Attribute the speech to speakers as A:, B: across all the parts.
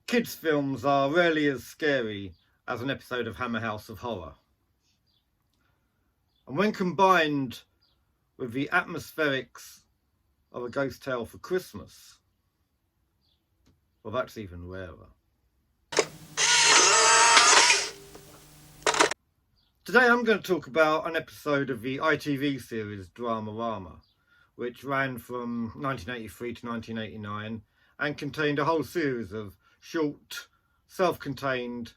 A: Kids' films are rarely as scary as an episode of Hammer House of Horror. And when combined with the atmospherics of A Ghost Tale for Christmas, well, that's even rarer. Today I'm going to talk about an episode of the ITV series Dramarama, which ran from 1983 to 1989 and contained a whole series of short, self-contained,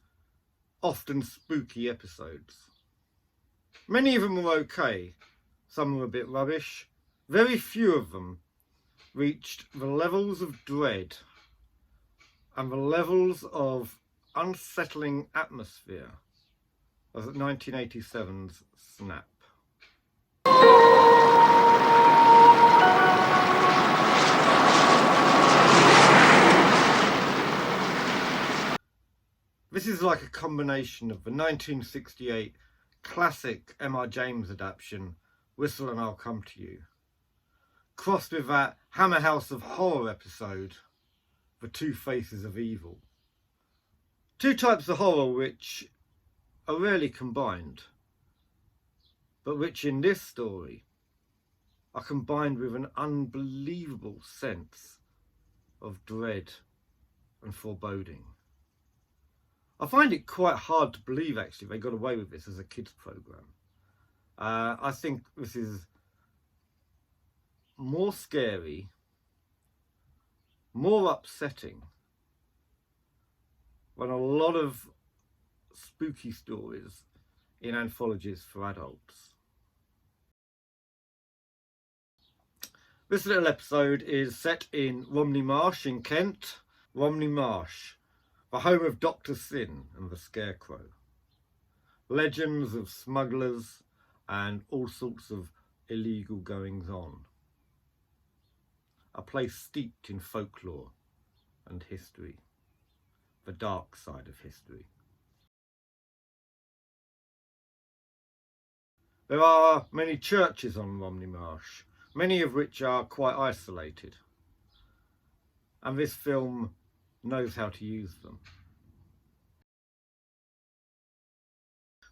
A: often spooky episodes. Many of them were okay, some were a bit rubbish. Very few of them reached the levels of dread and the levels of unsettling atmosphere of 1987's Snap. This is like a combination of the 1968 classic M.R. James adaptation, Whistle and I'll Come to You, crossed with that Hammer House of Horror episode, The Two Faces of Evil. Two types of horror which are rarely combined, but which in this story are combined with an unbelievable sense of dread and foreboding. I find it quite hard to believe actually they got away with this as a kids programme. I think this is more scary, more upsetting than a lot of spooky stories in anthologies for adults. This little episode is set in Romney Marsh in Kent. Romney Marsh, the home of Dr. Sin and the Scarecrow. Legends of smugglers and all sorts of illegal goings-on. A place steeped in folklore and history. The dark side of history. There are many churches on Romney Marsh, many of which are quite isolated. And this film knows how to use them.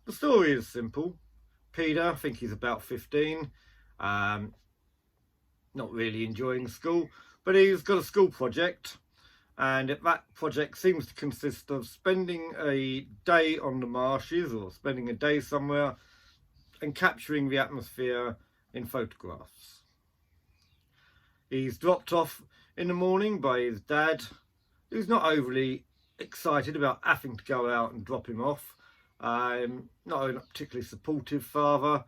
A: The story is simple. Peter, I think he's about 15, not really enjoying school, but he's got a school project, and that project seems to consist of spending a day on the marshes or spending a day somewhere and capturing the atmosphere in photographs. He's dropped off in the morning by his dad, who's not overly excited about having to go out and drop him off. Not a particularly supportive father.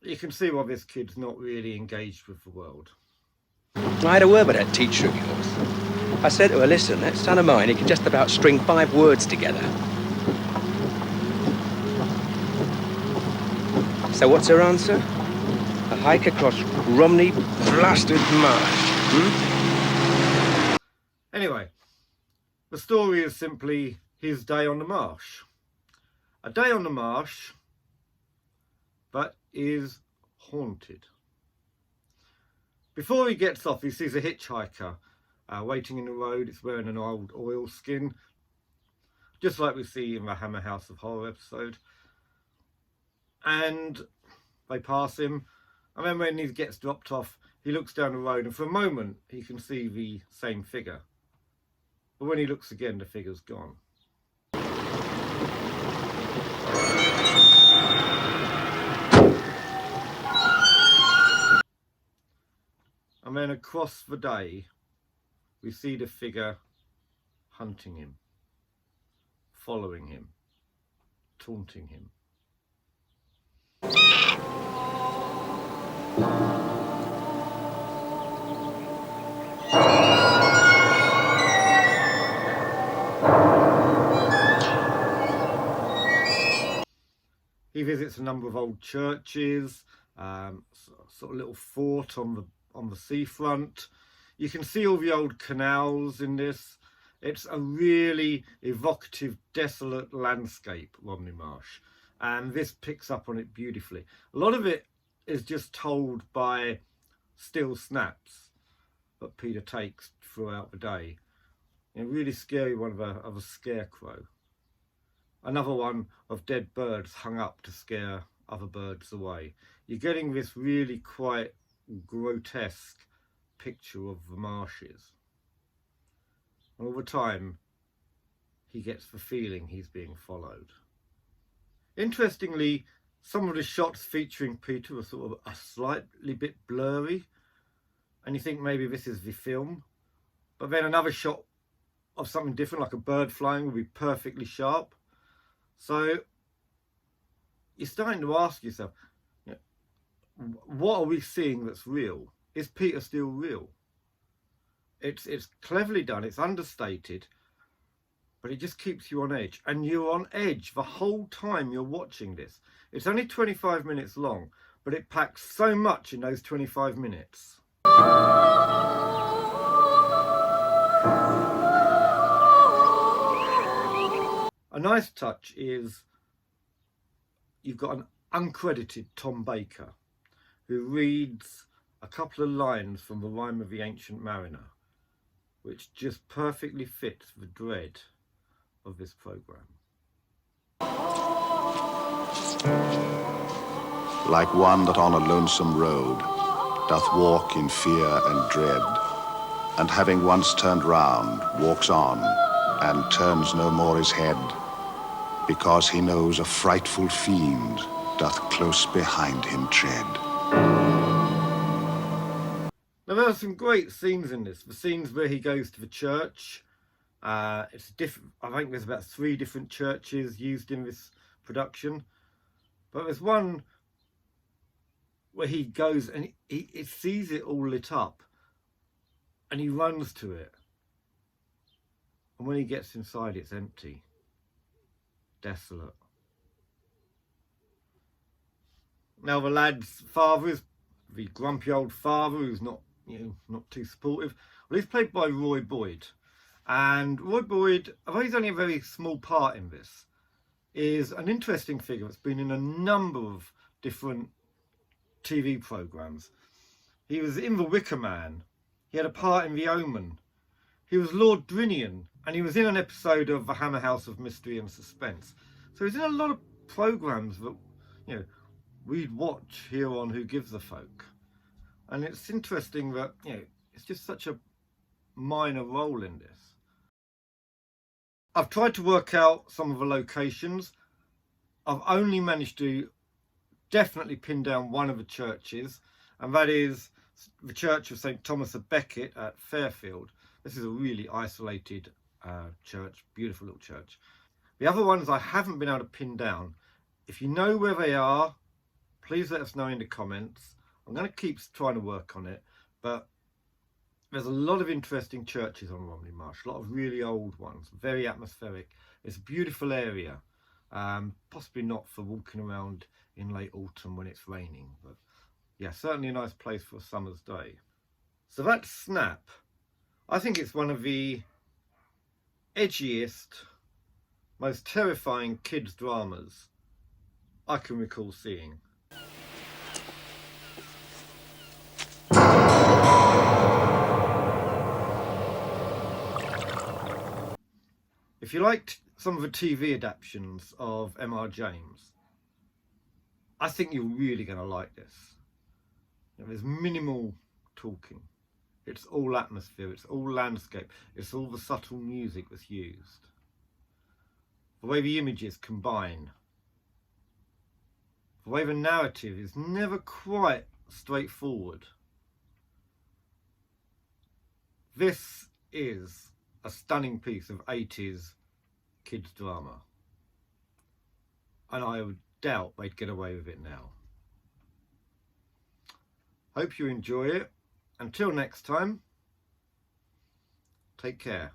A: You can see why this kid's not really engaged with the world.
B: I had a word with that teacher of yours. I said to her, listen, that son of mine, he can just about string 5 words together. So what's her answer? A hike across Romney blasted Marsh.
A: Anyway, the story is simply his day on the marsh. A day on the marsh, but is haunted. Before he gets off, he sees a hitchhiker waiting in the road. It's wearing an old oilskin, just like we see in the Hammer House of Horror episode. And they pass him, and then when he gets dropped off, he looks down the road, and for a moment he can see the same figure. But when he looks again, the figure's gone. And then across the day, we see the figure hunting him, following him, taunting him. He visits a number of old churches, sort of little fort on the seafront. You can see all the old canals in this. It's a really evocative, desolate landscape, Romney Marsh, and this picks up on it beautifully. A lot of it is just told by still snaps that Peter takes throughout the day, A really scary one of a scarecrow. Another one of dead birds hung up to scare other birds away. You're getting this really quite grotesque picture of the marshes. And all the time, he gets the feeling he's being followed. Interestingly, some of the shots featuring Peter are sort of a slightly bit blurry, and you think maybe this is the film. But then another shot of something different, like a bird flying, will be perfectly sharp. So you're starting to ask yourself, you know, what are we seeing that's real? Is Peter still real? It's cleverly done, it's understated, but it just keeps you on edge. And you're on edge the whole time you're watching this. It's only 25 minutes long, but it packs so much in those 25 minutes. A nice touch is you've got an uncredited Tom Baker who reads a couple of lines from the Rime of the Ancient Mariner, which just perfectly fits the dread of this programme.
C: Like one that on a lonesome road doth walk in fear and dread, and having once turned round, walks on, and turns no more his head, because he knows a frightful fiend doth close behind him tread.
A: Now there are some great scenes in this. The scenes where he goes to the church. It's different. I think there's about 3 different churches used in this production, but there's one where he goes and he sees it all lit up, and he runs to it. And when he gets inside, it's empty, desolate. Now the lad's father is the grumpy old father who's not too supportive. Well, he's played by Roy Boyd. And Roy Boyd, although he's only a very small part in this, is an interesting figure that's been in a number of different TV programmes. He was in The Wicker Man. He had a part in The Omen. He was Lord Drinian, and he was in an episode of The Hammer House of Mystery and Suspense. So he's in a lot of programmes that, we'd watch here on Who Gives a Folk. And it's interesting that, it's just such a minor role in this. I've tried to work out some of the locations. I've only managed to definitely pin down one of the churches, and that is the Church of St. Thomas of Becket at Fairfield. This is a really isolated church, beautiful little church. The other ones I haven't been able to pin down. If you know where they are, please let us know in the comments. I'm going to keep trying to work on it, but there's a lot of interesting churches on Romney Marsh, a lot of really old ones, very atmospheric. It's a beautiful area, possibly not for walking around in late autumn when it's raining, but yeah, certainly a nice place for a summer's day. So that's Snap. I think it's one of the edgiest, most terrifying kids dramas I can recall seeing. If you liked some of the TV adaptations of M.R. James, I think you're really going to like this. There's minimal talking. It's all atmosphere, it's all landscape, it's all the subtle music that's used. The way the images combine. The way the narrative is never quite straightforward. This is a stunning piece of 80s kids drama, and I would doubt they'd get away with it now. Hope you enjoy it. Until next time, take care.